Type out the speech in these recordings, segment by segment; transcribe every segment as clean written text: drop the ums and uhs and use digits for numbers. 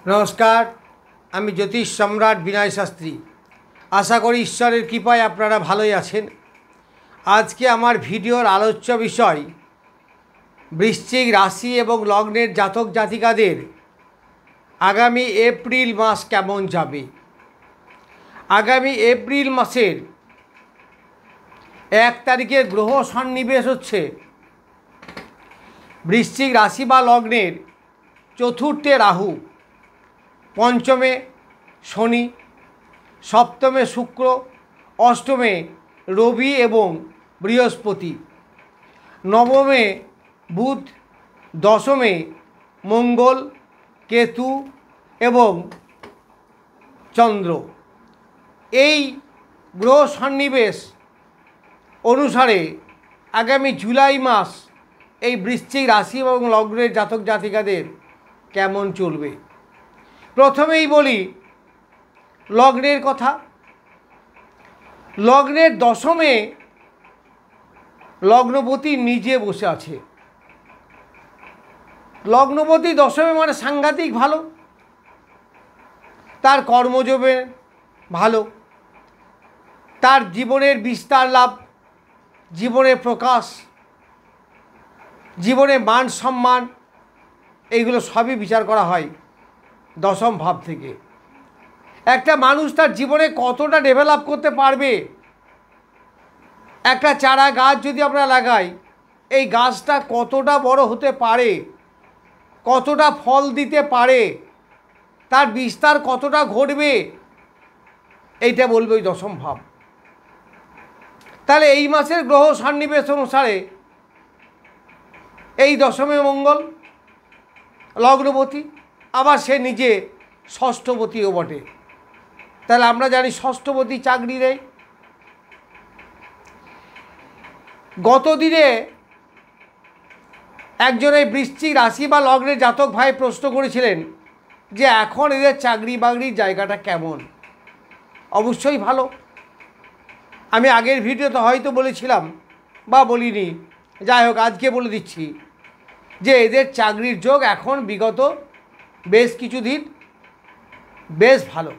नमस्कार आमी ज्योतिष सम्राट विनय शास्त्री। आशा करी ईश्वरेर कृपाय आपनारा भालोई आछेन। आज के आमार भिडियोर आलोच्य विषय वृश्चिक राशि एवं लग्नेर जातक जातिकादेर आगामी एप्रिल मास केमन जाबे। आगामी एप्रिल मासेर 1 तारिखेर ग्रह सन्निवेश होच्छे वृश्चिक राशि बा लग्नेर चतुर्थे राहु, पंचमे शनि, सप्तमे शुक्र, अष्टमे रवि एवं बृहस्पति, नवमे बुध, दशमे मंगल, केतु एवं चंद्र। এই গ্রহ সন্নিবেশ অনুসারে আগামী জুলাই মাস এই বৃশ্চিক রাশি এবং লগ্নের জাতক জাতিকাদের কেমন চলবে। প্রথমেই বলি লগ্নের কথা। লগ্নের দশমে লগ্নপতি নিজে বসে আছে। লগ্নপতি দশমে মানে সাংঘাতিক ভালো, তার কর্মযোগে ভালো, তার জীবনের বিস্তার লাভ, জীবনের প্রকাশ, জীবনে মান সম্মান এইগুলো সবই বিচার করা হয় দশম ভাব থেকে। একটা মানুষ তার জীবনে কতটা ডেভেলপ করতে পারবে। একটা চারা গাছ যদি আমরা লাগাই, এই গাছটা কতটা বড় হতে পারে, কতটা ফল দিতে পারে, তার বিস্তার কতটা ঘটবে, এইটা বলবে ওই দশম ভাব। তাহলে এই মাসের গ্রহ সন্নিবেশ অনুসারে এই দশমে মঙ্গল লগ্নপতি, আবার সে নিজে ষষ্ঠপতিও বটে। তাহলে আমরা জানি ষষ্ঠপতি চাকরি দেয়। গত দিনে একজন এই বৃশ্চিক রাশি বা লগ্নের জাতক ভাই প্রশ্ন করেছিলেন যে এখন এদের চাকরি বাকরির জায়গাটা কেমন। অবশ্যই ভালো। আমি আগের ভিডিওতে হয়তো বলেছিলাম বা বলিনি, যাই হোক আজকে বলে দিচ্ছি যে এদের চাকরির যোগ এখন বিগত বেশ কিছুদিন বেশ ভালো।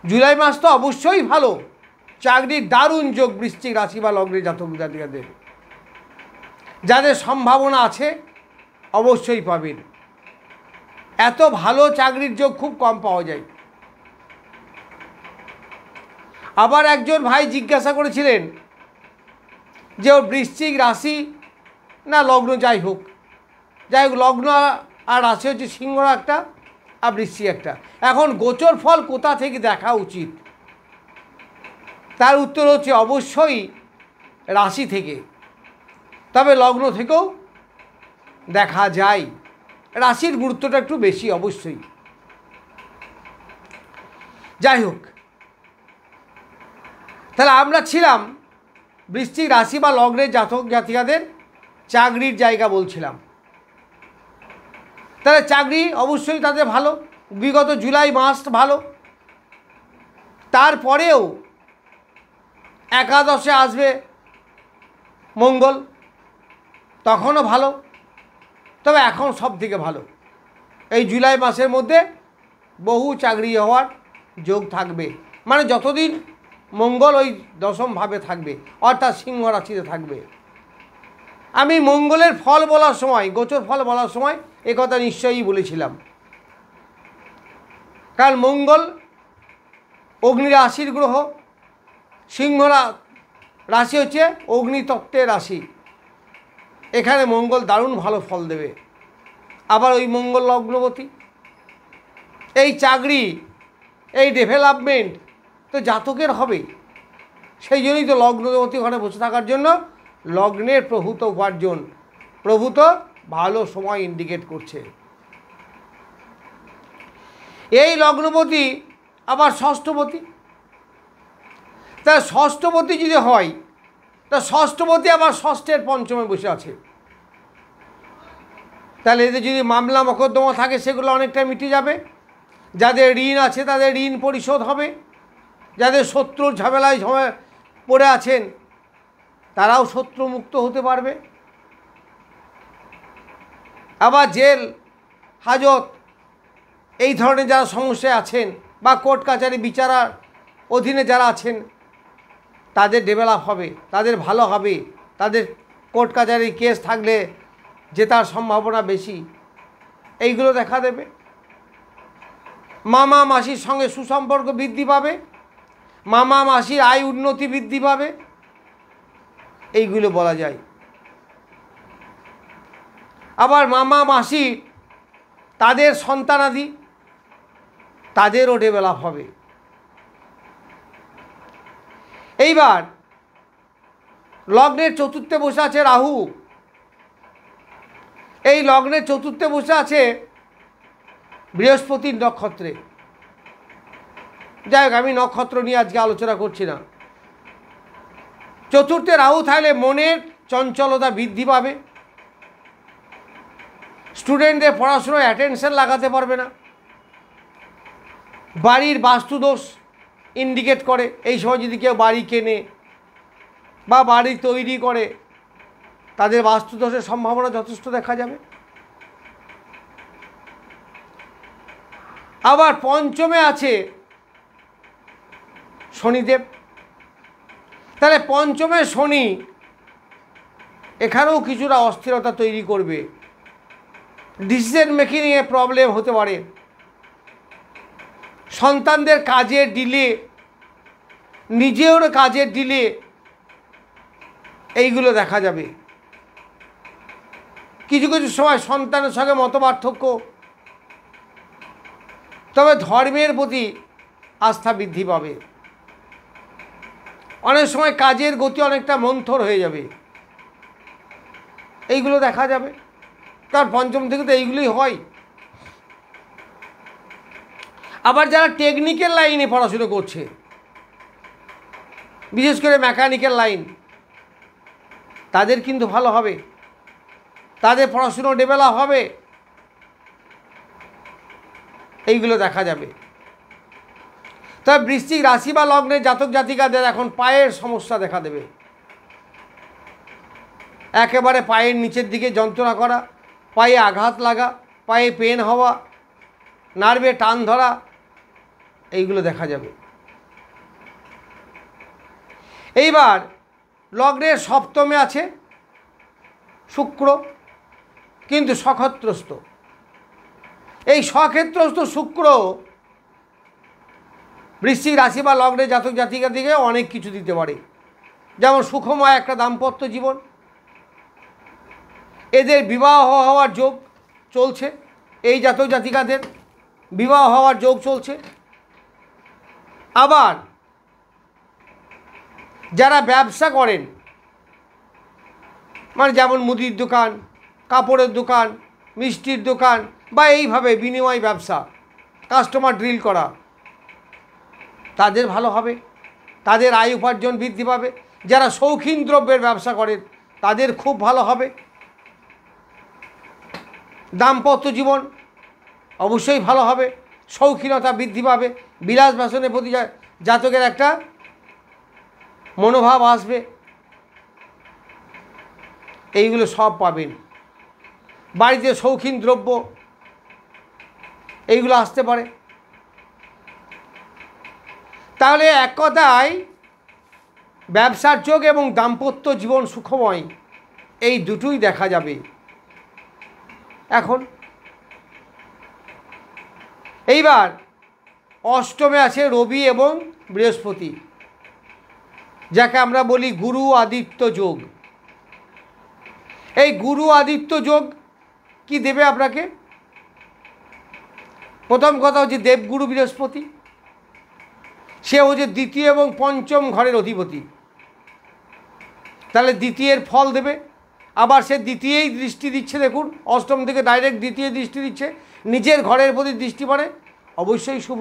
জুলাই মাস তো অবশ্যই ভালো, চাকরির দারুণ যোগ বৃশ্চিক রাশি বা লগ্নের জাতক জাতিকাদের। যাদের সম্ভাবনা আছে অবশ্যই পাবেন। এত ভালো চাকরির যোগ খুব কম পাওয়া যায়। আবার একজন ভাই জিজ্ঞাসা করেছিলেন যে ওর বৃশ্চিক রাশি না লগ্ন, যাই হোক লগ্ন আর রাশি হচ্ছে সিংহ একটা আর বৃশ্চিক একটা, এখন গোচর ফল কোথা থেকে দেখা উচিত। তার উত্তর হচ্ছে অবশ্যই রাশি থেকে, তবে লগ্ন থেকেও দেখা যায়। রাশির গুরুত্বটা একটু বেশি অবশ্যই। যাই হোক, তাহলে আমরা ছিলাম বৃশ্চিক রাশি বা লগ্নের জাতক জাতিকাদের চাকরির জায়গা বলছিলাম। তাহলে চাকরি অবশ্যই তাদের ভালো, বিগত জুলাই মাস ভালো। তারপরেও একাদশে আসবে মঙ্গল, তখনও ভালো। তবে এখন সব থেকে ভালো এই জুলাই মাসের মধ্যে বহু চাকরি হওয়ার যোগ থাকবে। মানে যতদিন মঙ্গল ওই দশম ভাবে থাকবে, অর্থাৎ সিংহ রাশিতে থাকবে। আমি মঙ্গলের ফল বলার সময়, গোচর ফল বলার সময় এ কথা নিশ্চয়ই বলেছিলাম। কারণ মঙ্গল অগ্নি রাশির গ্রহ, সিংহ রাশি হচ্ছে অগ্নিতত্ত্বের রাশি। এখানে মঙ্গল দারুণ ভালো ফল দেবে। আবার ওই মঙ্গল লগ্নপতি, এই চাকরি, এই ডেভেলপমেন্ট তো জাতকের হবে। সেই জন্যই তো লগ্নপতি ঘরে বসে থাকার জন্য লগ্নের প্রভূত উপার্জন, প্রভূত ভালো সময় ইন্ডিকেট করছে। এই লগ্নপতি আবার ষষ্ঠপতি। তা ষষ্ঠপতি যদি হয়, তা ষষ্ঠপতি আবার ষষ্ঠের পঞ্চমে বসে আছে। তাহলে এদের যদি মামলা মোকদ্দমা থাকে সেগুলো অনেকটা মিটে যাবে। যাদের ঋণ আছে তাদের ঋণ পরিশোধ হবে। যাদের শত্রুর ঝামেলায় পড়ে আছেন তারাও শত্রুমুক্ত হতে পারবে। আবার জেল হাজত এই ধরনের যারা সমস্যায় আছেন বা কোর্ট কাছারি বিচারার অধীনে যারা আছেন তাদের ডেভেলপ হবে, তাদের ভালো হবে, তাদের কোর্ট কাছারি কেস থাকলে জেতার সম্ভাবনা বেশি, এইগুলো দেখা দেবে। মামা মাসির সঙ্গে সুসম্পর্ক বৃদ্ধি পাবে, মামা মাসির আয় উন্নতি বৃদ্ধি পাবে, এইগুলো বলা যায়। আবার মামা মাসি তাদের সন্তানাদি তাদেরও ডেভেলপ হবে। এইবার লগ্নের চতুর্থে বসে আছে রাহু, এই লগ্নের চতুর্থে বসে আছে বৃহস্পতির নক্ষত্রে। যাই হোক, আমি নক্ষত্র নিয়ে আজকে আলোচনা করছি না। চতুর্থে রাহু থাকলে মনের চঞ্চলতা বৃদ্ধি পাবে, স্টুডেন্টদের পড়াশোনায় অ্যাটেনশন লাগাতে পারবে না, বাড়ির বাস্তুদোষ ইন্ডিকেট করে। এই সময় যদি কেউ বাড়ি কেনে বা বাড়ি তৈরি করে তাদের বাস্তুদোষের সম্ভাবনা যথেষ্ট দেখা যাবে। আবার পঞ্চমে আছে শনিদেব, তাহলে পঞ্চমে শনি এখানেও কিছুটা অস্থিরতা তৈরি করবে, ডিসিশন মেকিংয়ে প্রবলেম হতে পারে, সন্তানদের কাজের ডিলে, নিজের কাজের ডিলে, এইগুলো দেখা যাবে। কিছু কিছু সময় সন্তানের সঙ্গে মতপার্থক্য, তবে ধর্মের প্রতি আস্থা বৃদ্ধি পাবে। অনেক সময় কাজের গতি অনেকটা মন্থর হয়ে যাবে, এইগুলো দেখা যাবে। কারণ পঞ্চম থেকে তো এইগুলোই হয়। আবার যারা টেকনিক্যাল লাইনে পড়াশুনো করছে, বিশেষ করে মেকানিক্যাল লাইন, তাদের কিন্তু ভালো হবে, তাদের পড়াশুনো ডেভেলপ হবে, এইগুলো দেখা যাবে। তবে বৃশ্চিক রাশি বা লগ্নের জাতক জাতিকাদের এখন পায়ের সমস্যা দেখা দেবে। একেবারে পায়ের নিচের দিকে যন্ত্রণা করা, পায়ে আঘাত লাগা, পায়ে পেন হওয়া, নার্ভে টান ধরা, এইগুলো দেখা যাবে। এইবার লগ্নের সপ্তমে আছে শুক্র, কিন্তু সক্ষেত্রস্থ। এই সক্ষেত্রস্থ শুক্র বৃশ্চিক রাশি বা লগ্নের জাতক জাতিকার দিকে অনেক কিছু দিতে পারে, যেমন সুখময় একটা দাম্পত্য জীবন, এদের বিবাহ হওয়ার যোগ চলছে, এই জাতক জাতিকাদের বিবাহ হওয়ার যোগ চলছে। আবার যারা ব্যবসা করেন, মানে যেমন মুদির দোকান, কাপড়ের দোকান, মিষ্টির দোকান, বা এইভাবে বিনিময় ব্যবসা, কাস্টমার ড্রিল করা, তাদের ভালো হবে, তাদের আয় উপার্জন বৃদ্ধি পাবে। যারা শৌখিন দ্রব্যের ব্যবসা করেন তাদের খুব ভালো হবে। দাম্পত্য জীবন অবশ্যই ভালো হবে, শৌখিনতা বৃদ্ধি পাবে, বিলাস বাসনের প্রতি জাতকের একটা মনোভাব আসবে, এইগুলো সব পাবেন। বাড়িতে শৌখিন দ্রব্য এইগুলো আসতে পারে। তাহলে এক কথায় ব্যবসার যোগ এবং দাম্পত্য জীবন সুখময়, এই দুটোই দেখা যাবে। এখন এইবার অষ্টমে আছে রবি এবং বৃহস্পতি, যাকে আমরা বলি গুরু আদিত্য যোগ। এই গুরু আদিত্য যোগ কি দেবে আপনাকে? প্রথম কথা হচ্ছে দেবগুরু বৃহস্পতি, সে হচ্ছে দ্বিতীয় এবং পঞ্চম ঘরের অধিপতি, তাহলে দ্বিতীয়ের ফল দেবে। আবার সে দ্বিতীয়ই দৃষ্টি দিচ্ছে, দেখুন অষ্টম থেকে ডাইরেক্ট দ্বিতীয় দৃষ্টি দিচ্ছে, নিজের ঘরের প্রতি দৃষ্টি পড়ে, অবশ্যই শুভ,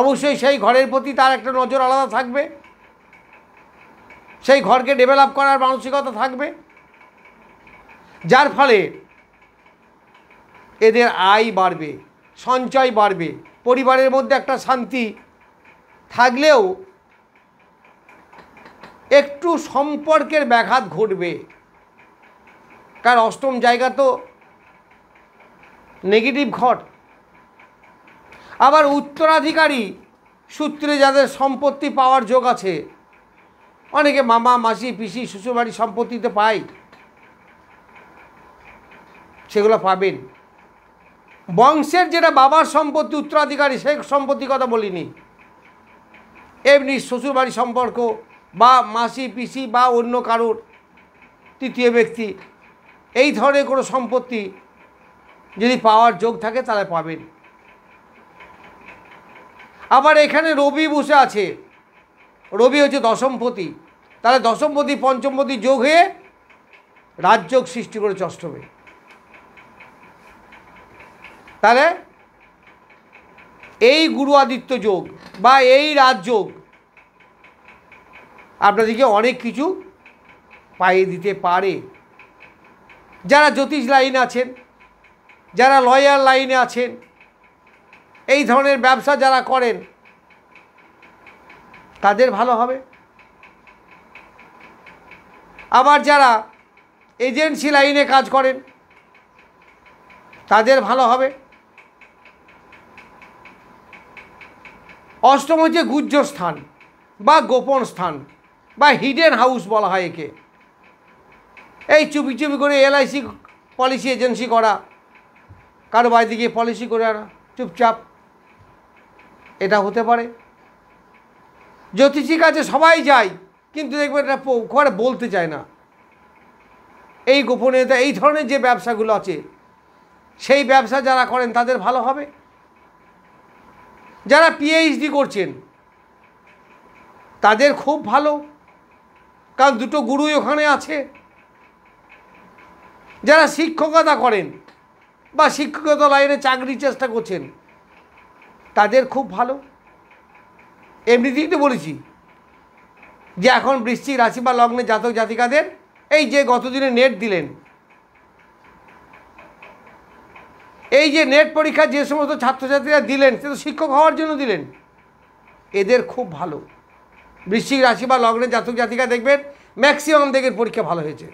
অবশ্যই সেই ঘরের প্রতি তার একটা নজর আলাদা থাকবে, সেই ঘরকে ডেভেলপ করার মানসিকতা থাকবে, যার ফলে এদের আয় বাড়বে, সঞ্চয় বাড়বে, পরিবারের মধ্যে একটা শান্তি থাকলেও একটু সম্পর্কের ব্যাঘাত ঘটবে। কারণ অষ্টম জায়গা তো নেগেটিভ ঘর, আবার উত্তরাধিকারী সূত্রে যাদের সম্পত্তি পাওয়ার যোগ আছে, অনেকে মামা মাসি পিসি শ্বশুরবাড়ির সম্পত্তিতে পায়, সেগুলো পাবেন। বংশের যেটা বাবার সম্পত্তি উত্তরাধিকারী, সেই সম্পত্তির কথা বলিনি, এমনি শ্বশুরবাড়ির সম্পর্ক বা মাসি পিসি বা অন্য কারোর তৃতীয় ব্যক্তি, এই ধরনের কোনো সম্পত্তি যদি পাওয়ার যোগ থাকে তাহলে পাবেন। আবার এখানে রবি বসে আছে, রবি হচ্ছে দশমপতি, তাহলে দশমপতি পঞ্চমপতি যোগ হয়ে রাজযোগ সৃষ্টি করেছে অষ্টমে। তাহলে এই গুরু আদিত্য যোগ বা এই রাজযোগ আপনাদেরকে অনেক কিছু পাইয়ে দিতে পারে। যারা জ্যোতিষ লাইনে আছেন, যারা লয়ার লাইনে আছেন, এই ধরনের ব্যবসা যারা করেন তাদের ভালো হবে। আবার যারা এজেন্সি লাইনে কাজ করেন তাদের ভালো হবে। অষ্টম হচ্ছে গুহ্য স্থান বা গোপন স্থান বা হিডেন হাউস বলা হয় একে। এই চুপি চুপি করে LIC পলিসি এজেন্সি করা, কারো বাড়িতে গিয়ে পলিসি করে আনা চুপচাপ, এটা হতে পারে। জ্যোতিষীর কাছে সবাই যায়, কিন্তু দেখবেন এটা ঘরে বলতে চায় না, এই গোপনীয়তা। এই ধরনের যে ব্যবসাগুলো আছে, সেই ব্যবসা যারা করেন তাদের ভালো হবে। যারা PhD করছেন তাদের খুব ভালো, কারণ দুটো গুরুই ওখানে আছে। যারা শিক্ষকতা করেন বা শিক্ষকতা লাইনে চাকরির চেষ্টা করছেন তাদের খুব ভালো। এমনিতেই তো বলেছি যে এখন বৃশ্চিক রাশি বা লগ্নে জাতক জাতিকাদের এই যে গতদিনে নেট দিলেন, এই যে নেট পরীক্ষা যে সমস্ত ছাত্রছাত্রীরা দিলেন, সে তো শিক্ষক হওয়ার জন্য দিলেন, এদের খুব ভালো। বৃশ্চিক রাশি বা লগ্নে জাতক জাতিকা দেখবেন ম্যাক্সিমাম দেখের পরীক্ষা ভালো হয়েছে,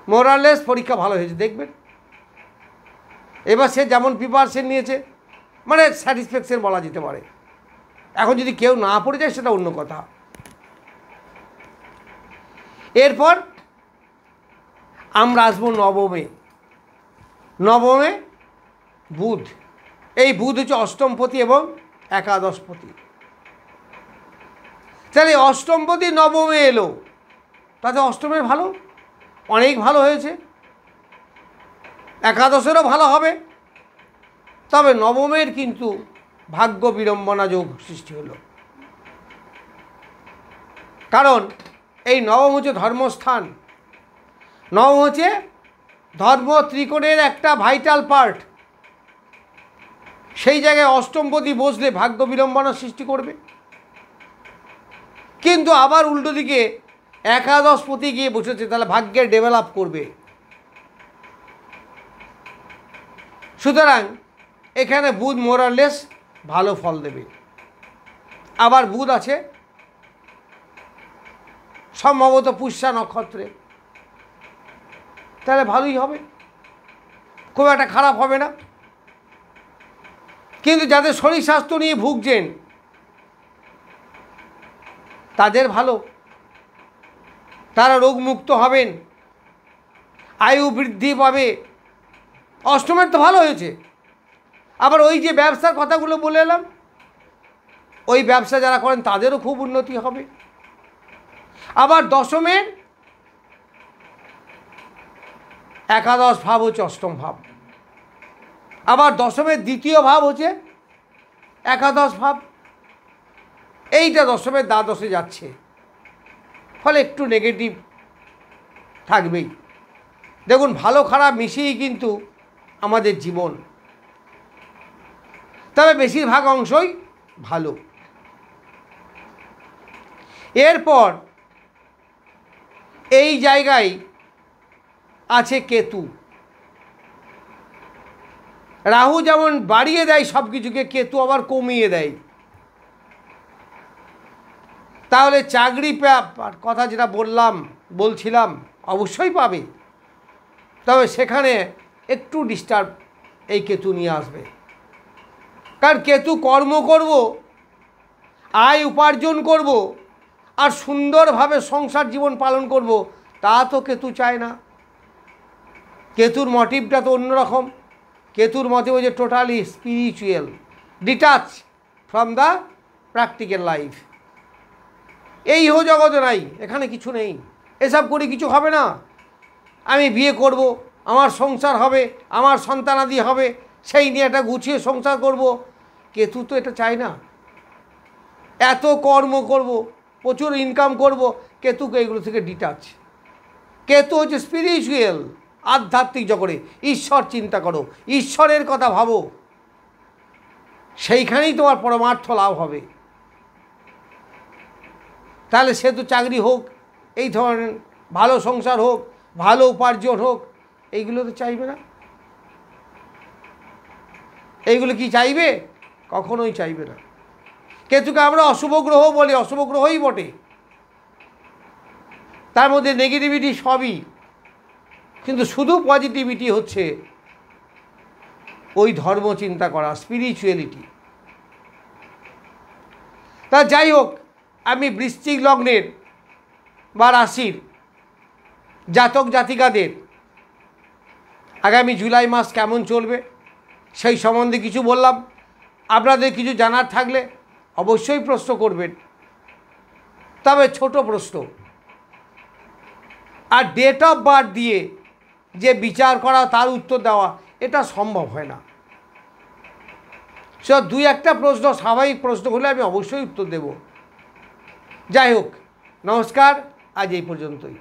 মোরালেস পরীক্ষা ভালো হয়েছে দেখবেন। এবার সে যেমন প্রিপারেশন নিয়েছে, মানে স্যাটিসফ্যাকশন বলা যেতে পারে। এখন যদি কেউ না পড়ে যায় সেটা অন্য কথা। এরপর আমরা আসবো নবমে। নবমে বুধ, এই বুধ হচ্ছে অষ্টমপতি এবং একাদশপতি। তাহলে অষ্টমপতি নবমে এলো, তাতে অষ্টমের ভালো, অনেক ভালো হয়েছে, একাদশেরও ভালো হবে। তবে নবমের কিন্তু ভাগ্য বিড়ম্বনা যোগ সৃষ্টি হলো, কারণ এই নবম হচ্ছে ধর্মস্থান, নবম হচ্ছে ধর্ম ত্রিকোণের একটা ভাইটাল পার্ট। সেই জায়গায় অষ্টমপতি বসলে ভাগ্য বিড়ম্বনা সৃষ্টি করবে। কিন্তু আবার উল্টো দিকে একাদশপতি গিয়ে বসেছে, তাহলে ভাগ্যের ডেভেলপ করবে। সুতরাং এখানে বুধ মোরালেস ভালো ফল দেবে। আবার বুধ আছে সম্ভবত পুষ্যা নক্ষত্রে, তাহলে ভালোই হবে, খুব একটা খারাপ হবে না। কিন্তু যাদের শরীর স্বাস্থ্য নিয়ে ভুগছেন তাদের ভালো, তারা রোগমুক্ত হবেন, আয়ু বৃদ্ধি পাবে। অষ্টমের তো ভালো হয়েছে। আবার ওই যে ব্যবসার কথাগুলো বলে এলাম, ওই ব্যবসা যারা করেন তাদেরও খুব উন্নতি হবে। আবার দশমের একাদশ ভাব হচ্ছে অষ্টম ভাব, আবার দশমের দ্বিতীয় ভাব হচ্ছে একাদশ ভাব। এইটা দশমের দ্বাদশে যাচ্ছে, ফলে একটু নেগেটিভ থাকবেই। দেখুন, ভালো খারাপ মিশিয়েই কিন্তু আমাদের জীবন, তবে বেশিরভাগ অংশই ভালো। এরপর এই জায়গায় আছে কেতু। রাহু যেমন বাড়িয়ে দেয় সব কিছুকে, কেতু আবার কমিয়ে দেয়। তাহলে চাকরি কথা যেটা বলছিলাম অবশ্যই পাবে, তবে সেখানে একটু ডিস্টার্ব এই কেতু নিয়ে আসবে। কারণ কেতু কর্ম করব, আয় উপার্জন করব, আর সুন্দরভাবে সংসার জীবন পালন করব, তা তো কেতু চায় না। কেতুর মোটিভটা তো অন্যরকম। কেতুর মোটিভ হচ্ছে totally spiritual, detach from the practical life. এই ইহ জগতে নাই, এখানে কিছু নেই, এসব করে কিছু হবে না। আমি বিয়ে করব, আমার সংসার হবে, আমার সন্তানাদি হবে, সেই নিয়ে একটা গুছিয়ে সংসার করব, কেতু তো এটা চায় না। এত কর্ম করব, প্রচুর ইনকাম করব, কেতুকে এগুলো থেকে ডিটাচ। কেতু হচ্ছে স্পিরিচুয়াল, আধ্যাত্মিক জগতে ঈশ্বর চিন্তা করো, ঈশ্বরের কথা ভাবো, সেইখানেই তোমার পরমার্থ লাভ হবে। তাহলে সে তো চাকরি হোক, এই ধরনের ভালো সংসার হোক, ভালো উপার্জন হোক, এইগুলো তো চাইবে না। এইগুলো কি চাইবে? কখনোই চাইবে না। কেতুকে আমরা অশুভ গ্রহ বলি, অশুভ গ্রহই বটে, তার মধ্যে নেগেটিভিটি সবই, কিন্তু শুধু পজিটিভিটি হচ্ছে ওই ধর্ম চিন্তা করা, স্পিরিচুয়ালিটি। তা যাই হোক, আমি বৃশ্চিক লগ্নের বা রাশির জাতক জাতিকাদের আগামী জুলাই মাস কেমন চলবে সেই সম্বন্ধে কিছু বললাম। আপনাদের কিছু জানার থাকলে অবশ্যই প্রশ্ন করবেন, তবে ছোট প্রশ্ন। আর ডেট অফ বার্থ দিয়ে যে বিচার করা, তার উত্তর দেওয়া, এটা সম্ভব হয় না। সে দুই একটা প্রশ্ন, স্বাভাবিক প্রশ্ন হলে আমি অবশ্যই উত্তর দেব। যাই হোক, নমস্কার, আজ এই পর্যন্তই।